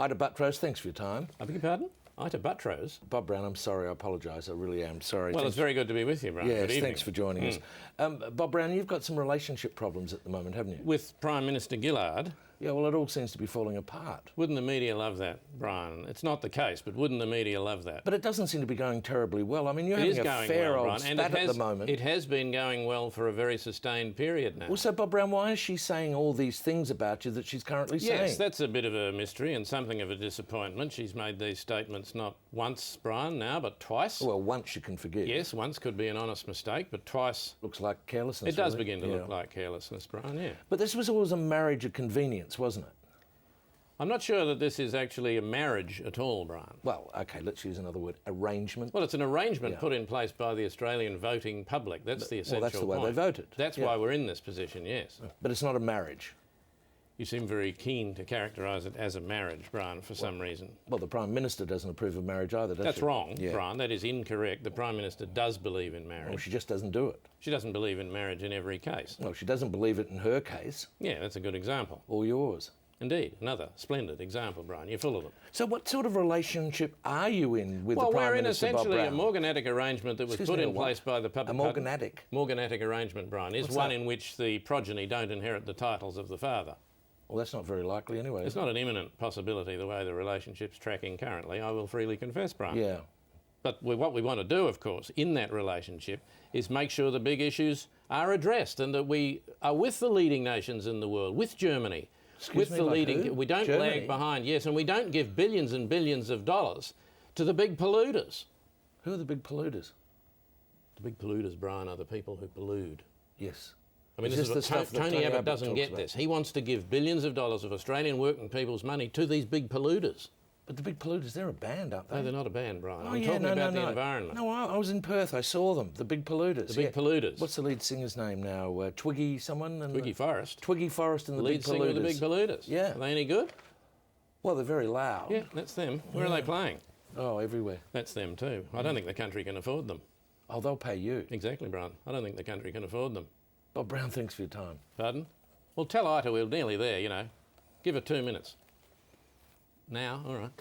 Ida Buttrose, thanks for your time. I beg your pardon? Ita Buttrose? Bob Brown, I'm sorry, I apologise, I really am sorry. Well, it's very good to be with you, Brian. Yes, Good evening. thanks for joining us. Bob Brown, you've got some relationship problems at the moment, haven't you? With Prime Minister Gillard. Yeah, well, it all seems to be falling apart. Wouldn't the media love that, Brian? It's not the case, but wouldn't the media love that? But it doesn't seem to be going terribly well. I mean, you're It is having a going fair well, old Brian, spat at the moment. It has been going well for a very sustained period now. Well, so, Bob Brown, why is she saying all these things about you that she's currently saying? Yes, that's a bit of a mystery and something of a disappointment. She's made these statements not once, Brian, now, but twice. Well, once you can forgive. Yes, once could be an honest mistake, but twice... Looks like carelessness, It does really. begin to look like carelessness, Brian, yeah. But this was always a marriage of convenience, wasn't it? I'm not sure that this is actually a marriage at all, Brian. Well, OK, let's use another word, arrangement. Well, it's an arrangement put in place by the Australian voting public. That's the essential that's the way point. they voted. That's why we're in this position, yes. But it's not a marriage. You seem very keen to characterise it as a marriage, Brian, for some reason. Well, the Prime Minister doesn't approve of marriage either, does she? That's wrong, Brian. That is incorrect. The Prime Minister does believe in marriage. Well, she just doesn't do it. She doesn't believe in marriage in every case. Well, she doesn't believe it in her case. Yeah, that's a good example. Or yours. Indeed, another splendid example, Brian. You're full of them. So what sort of relationship are you in with the Prime Minister, Bob Well, we're in essentially Brown? a morganatic arrangement that was put in place by the public. A morganatic? Morganatic arrangement, Brian, is one in which the progeny don't inherit the titles of the father. Well, that's not very likely anyway. It's not an imminent possibility the way the relationship's tracking currently, I will freely confess, Brian. Yeah. But what we want to do, of course, in that relationship is make sure the big issues are addressed and that we are with the leading nations in the world, with Germany, Excuse me, like who? We don't Germany? lag behind, yes, and we don't give billions and billions of dollars to the big polluters. Who are the big polluters? The big polluters, Brian, are the people who pollute. Yes. I mean, Is this this is the what stuff that Tony Tony Abbott Abbott doesn't talks get about? this. He wants to give billions of dollars of Australian working people's money to these big polluters. But the big polluters, they're a band, aren't they? No, they're not a band, Brian. Oh, I'm yeah, talking no, about no, the no. environment. No, I was in Perth. I saw them, the big polluters. The big polluters. What's the lead singer's name now? Twiggy someone? And Twiggy Forrest. Twiggy Forrest and the Lead big singer polluters. of the big polluters. Yeah. Are they any good? Well, they're very loud. Yeah, that's them. Where are they playing? Oh, everywhere. That's them too. I don't think the country can afford them. Oh, they'll pay you. Exactly, Brian. I don't think the country can afford them. Bob Brown, thanks for your time. Pardon? Well, tell Ita we're nearly there, you know. Give her 2 minutes. Now, all right.